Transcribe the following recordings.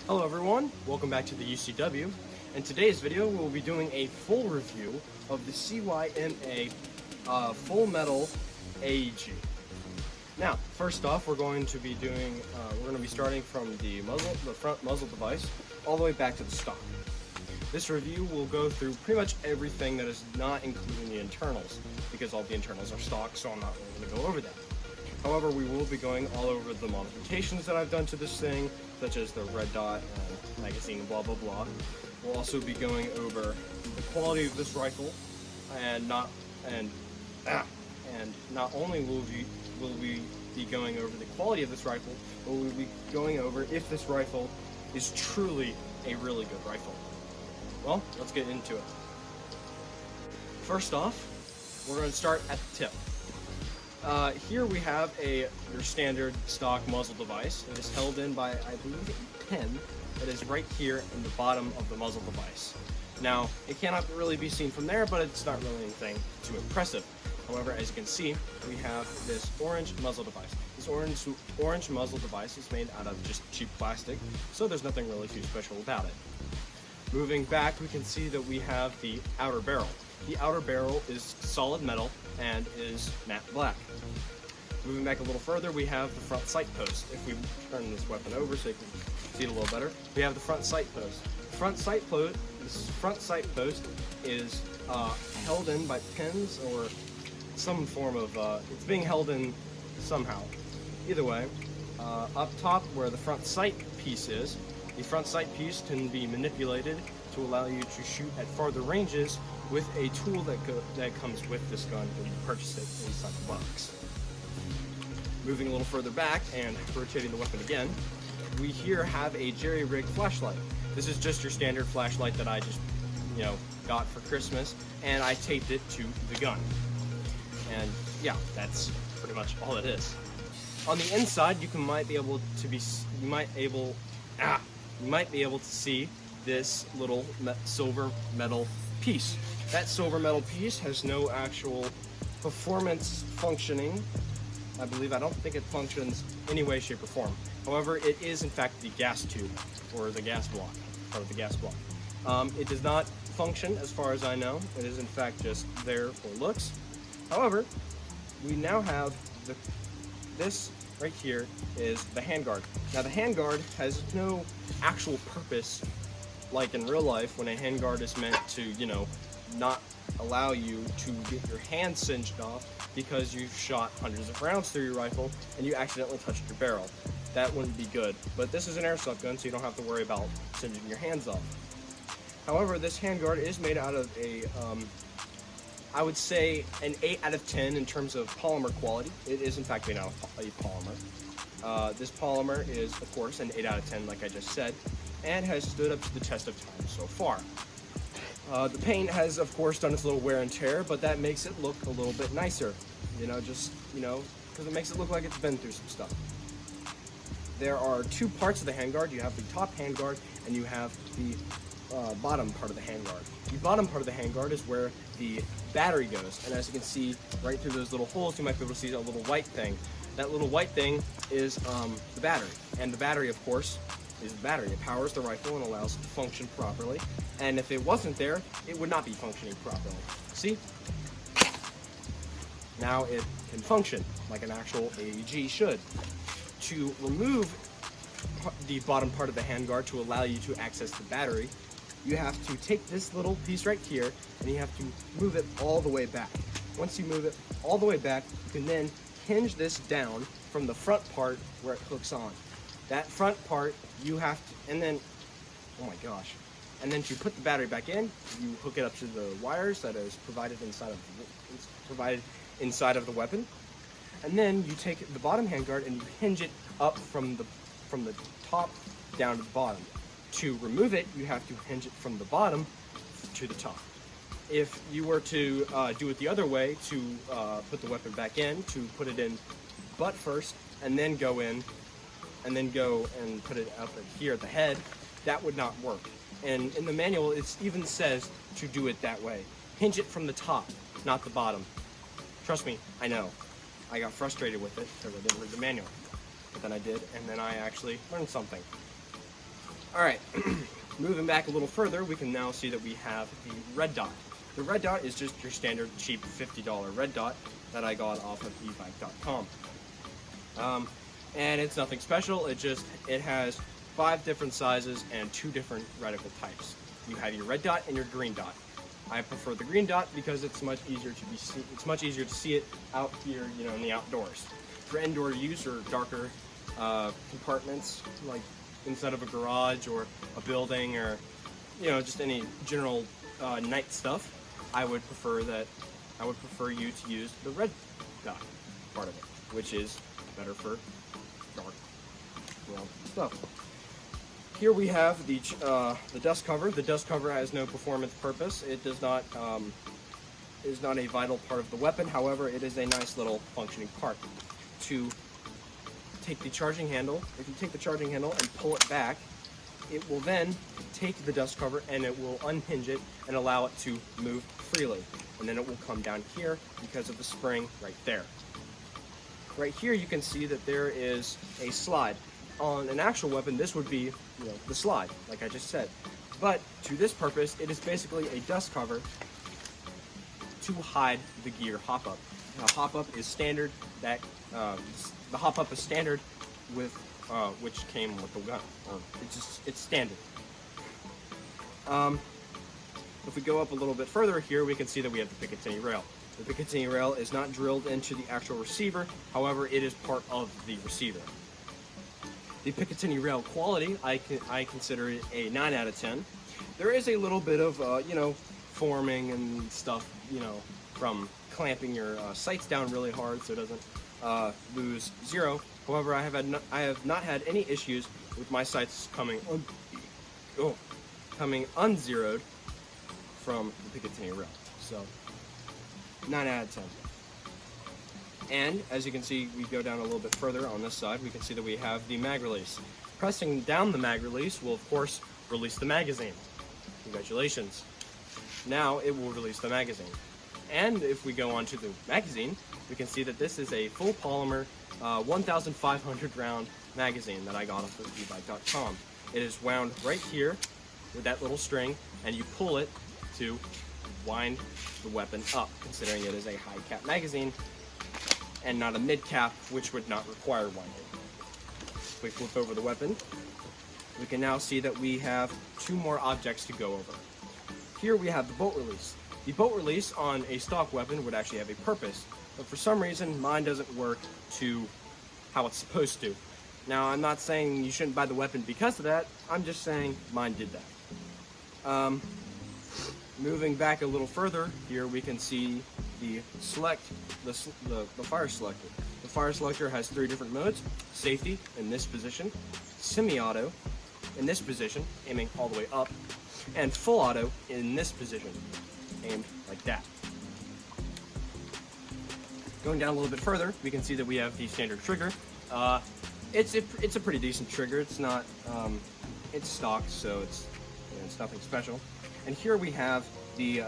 Hello everyone, welcome back to the UCW. In today's video we'll be doing a full review of the CYMA Full Metal AEG. Now, first off, we're going to be starting from the front muzzle device, all the way back to the stock. This review will go through pretty much everything that is not including the internals, because all the internals are stock, so I'm not really going to go over that. However, we will be going all over the modifications that I've done to this thing, such as the red dot and magazine, blah blah blah. We'll also be going over the quality of this rifle, and not only will we be going over the quality of this rifle, but we'll be going over if this rifle is truly a really good rifle. Well, let's get into it. First off, we're going to start at the tip. Here we have your standard stock muzzle device. It is held in by, I believe, a pin that is right here in the bottom of the muzzle device. Now, it cannot really be seen from there, but it's not really anything too impressive. However, as you can see, we have this orange muzzle device. This orange muzzle device is made out of just cheap plastic, so there's nothing really too special about it. Moving back, we can see that we have the outer barrel. The outer barrel is solid metal and is matte black. Moving back a little further, we have the front sight post. If we turn this weapon over so you can see it a little better, we have the front sight post. This front sight post is held in by pins or some form of, it's being held in somehow. Either way, up top where the front sight piece is, the front sight piece can be manipulated to allow you to shoot at farther ranges with a tool that comes with this gun when you purchase it inside the box. Moving a little further back and rotating the weapon again, we here have a jerry-rigged flashlight. This is just your standard flashlight that I just, got for Christmas, and I taped it to the gun. And yeah, that's pretty much all it is. On the inside, you might be able to see this little silver metal piece. That silver metal piece has no actual performance functioning. I don't think it functions any way, shape, or form. However, it is in fact the gas tube, or the gas block, part of the gas block. It does not function as far as I know. It is in fact just there for looks. However, we now have this right here is the handguard. Now the handguard has no actual purpose like in real life when a handguard is meant to, not allow you to get your hand singed off because you've shot hundreds of rounds through your rifle and you accidentally touched your barrel. That wouldn't be good. But this is an airsoft gun, so you don't have to worry about singeing your hands off. However, this handguard is made out of I would say an 8 out of 10 in terms of polymer quality. It is in fact made out of a polymer. This polymer is, of course, an 8 out of 10, like I just said, and has stood up to the test of time so far. The paint has, of course, done its little wear and tear, but that makes it look a little bit nicer. Because it makes it look like it's been through some stuff. There are two parts of the handguard. You have the top handguard, and you have the bottom part of the handguard. The bottom part of the handguard is where the battery goes, and as you can see right through those little holes, you might be able to see a little white thing. That little white thing is the battery, and the battery, of course, is the battery. It powers the rifle and allows it to function properly, and if it wasn't there, it would not be functioning properly. See? Now it can function like an actual AEG should. To remove the bottom part of the handguard to allow you to access the battery, you have to take this little piece right here and you have to move it all the way back. Once you move it all the way back, you can then hinge this down from the front part where it hooks on. That front part you have to, and then, oh my gosh, and then to put the battery back in, you hook it up to the wires that is provided inside of the weapon, and then you take the bottom handguard and you hinge it up from the top down to the bottom. To remove it, you have to hinge it from the bottom to the top. If you were to do it the other way, to put the weapon back in, to put it in butt first, and then go in, and then go and put it up here at the head, that would not work. And in the manual, it even says to do it that way. Hinge it from the top, not the bottom. Trust me, I know. I got frustrated with it because I didn't read the manual. But then I did, and then I actually learned something. All right, moving back a little further, we can now see that we have the red dot. The red dot is just your standard cheap $50 red dot that I got off of ebike.com. And it's nothing special, it has 5 different sizes and 2 different reticle types. You have your red dot and your green dot. I prefer the green dot because it's much easier to see it out here, you know, in the outdoors. For indoor use or darker compartments, like inside of a garage or a building, or you know, just any general night stuff, I would prefer you to use the red dot part of it, which is better for dark, well, stuff. Here we have the dust cover. The dust cover has no performance purpose. It does not is not a vital part of the weapon. However, it is a nice little functioning part. To take the charging handle, if you take the charging handle and pull it back, it will then take the dust cover and it will unhinge it and allow it to move freely. And then it will come down here because of the spring right there. Right here you can see that there is a slide. On an actual weapon, this would be, you know, the slide, like I just said. But to this purpose, it is basically a dust cover to hide the gear hop-up. Now, hop-up is standard. The hop-up is standard with which came with the gun. It's standard. If we go up a little bit further here, we can see that we have the Picatinny rail. The Picatinny rail is not drilled into the actual receiver. However, it is part of the receiver. The Picatinny rail quality, I consider it a 9 out of 10. There is a little bit of, you know, forming and stuff, you know, from clamping your sights down really hard so it doesn't lose zero. However, I have not had any issues with my sights coming unzeroed from the Picatinny rail. So, 9 out of 10. And as you can see, we go down a little bit further on this side, we can see that we have the mag release. Pressing down the mag release will of course release the magazine. Congratulations. Now it will release the magazine. And if we go on to the magazine, we can see that this is a full polymer 1,500 round magazine that I got off of ebike.com. It is wound right here with that little string, and you pull it to wind the weapon up, considering it is a high cap magazine and not a mid cap, which would not require winding. If we flip over the weapon, we can now see that we have 2 more objects to go over. Here we have the bolt release. The bolt release on a stock weapon would actually have a purpose, but for some reason mine doesn't work to how it's supposed to. Now, I'm not saying you shouldn't buy the weapon because of that, I'm just saying mine did that. Moving back a little further, here we can see the fire selector. The fire selector has 3 different modes: safety in this position, semi-auto in this position, aiming all the way up, and full auto in this position, aimed like that. Going down a little bit further, we can see that we have the standard trigger. It's a pretty decent trigger. It's not it's stock, so it's nothing special. And here we have the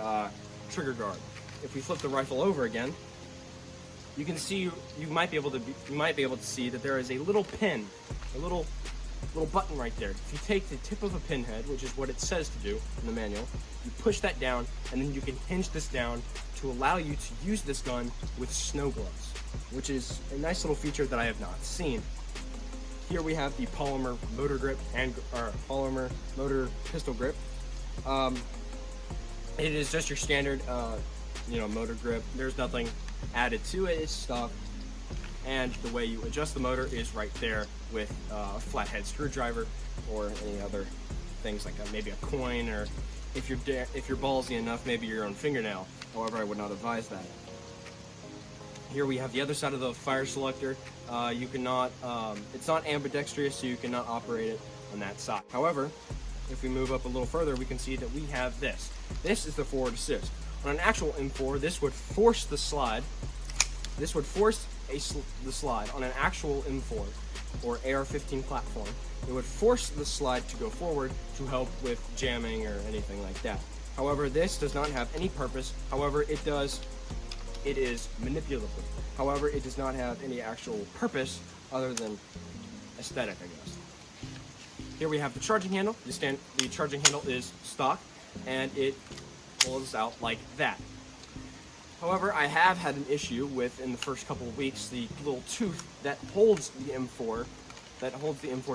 trigger guard. If we flip the rifle over again, you can see you might be able to see that there is a little pin, a little button right there. If you take the tip of a pinhead, which is what it says to do in the manual, you push that down, and then you can hinge this down to allow you to use this gun with snow gloves, which is a nice little feature that I have not seen. Here we have the polymer motor grip polymer motor pistol grip. It is just your standard, motor grip. There's nothing added to it. It's stock, and the way you adjust the motor is right there with a flathead screwdriver or any other things like maybe a coin, or if you're ballsy enough, maybe your own fingernail. However, I would not advise that. Here we have the other side of the fire selector. You cannot, it's not ambidextrous, so you cannot operate it on that side. However, if we move up a little further, we can see that we have this. This is the forward assist. On an actual M4, this would force the slide. This would force the slide on an actual M4 or AR-15 platform. It would force the slide to go forward to help with jamming or anything like that. However, this does not have any purpose. However, it is manipulable. However, it does not have any actual purpose other than aesthetic, I guess. Here we have the charging handle. The charging handle is stock, and it pulls out like that. However, I have had an issue with, in the first couple of weeks, the little tooth that holds the M4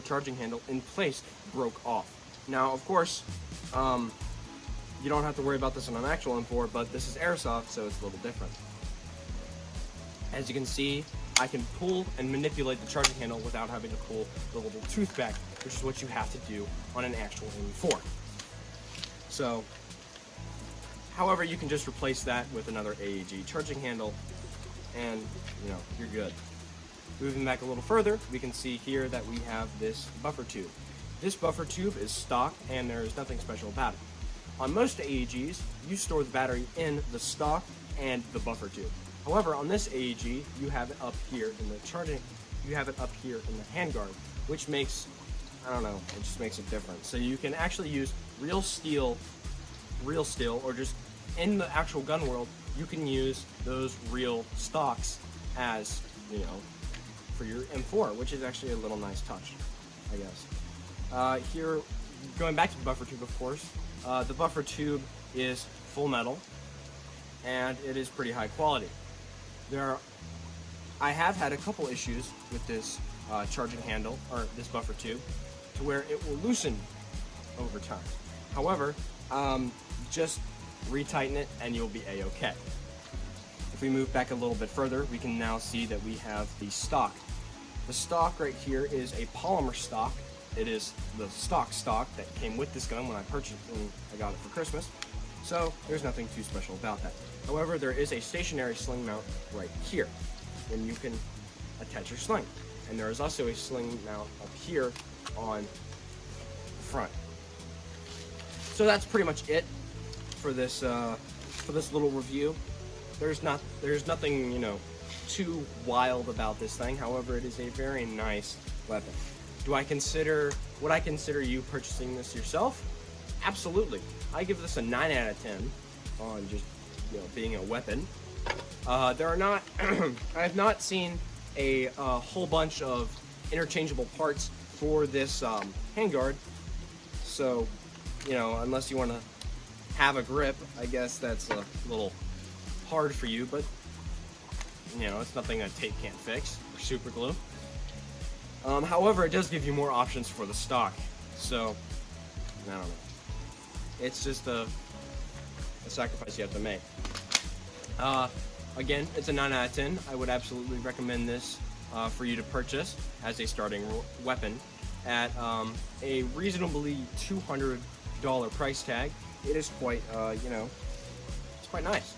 charging handle in place broke off. Now, of course, you don't have to worry about this on an actual M4, but this is airsoft, so it's a little different. As you can see, I can pull and manipulate the charging handle without having to pull the little tooth back, which is what you have to do on an actual M4. So, however, you can just replace that with another AEG charging handle, and you're good. Moving back a little further, we can see here that we have this buffer tube. This buffer tube is stock, and there is nothing special about it. On most AEGs, you store the battery in the stock and the buffer tube. However, on this AEG, you have it up here in the charging, you have it up here in the handguard, which makes, it just makes it different. So you can actually use real steel, or just in the actual gun world, you can use those real stocks as, for your M4, which is actually a little nice touch, I guess. Here, going back to the buffer tube, of course, the buffer tube is full metal, and it is pretty high quality. I have had a couple issues with this charging handle, or this buffer tube, to where it will loosen over time. However, just retighten it and you'll be a-okay. If we move back a little bit further, we can now see that we have the stock. The stock right here is a polymer stock. It is the stock that came with this gun when I purchased it, and I got it for Christmas. So there's nothing too special about that. However, there is a stationary sling mount right here, and you can attach your sling. And there is also a sling mount up here on the front. So that's pretty much it for this little review. There's nothing too wild about this thing. However, it is a very nice weapon. Would I consider you purchasing this yourself? Absolutely. I give this a 9 out of 10 on just being a weapon. I have not seen a whole bunch of interchangeable parts for this handguard. So, unless you want to have a grip, I guess that's a little hard for you, but it's nothing that tape can't fix, or super glue. However, it does give you more options for the stock, so I don't know. It's just a sacrifice you have to make. Again, it's a 9 out of 10. I would absolutely recommend this for you to purchase as a starting weapon at a reasonably $200 price tag. It is quite, it's quite nice.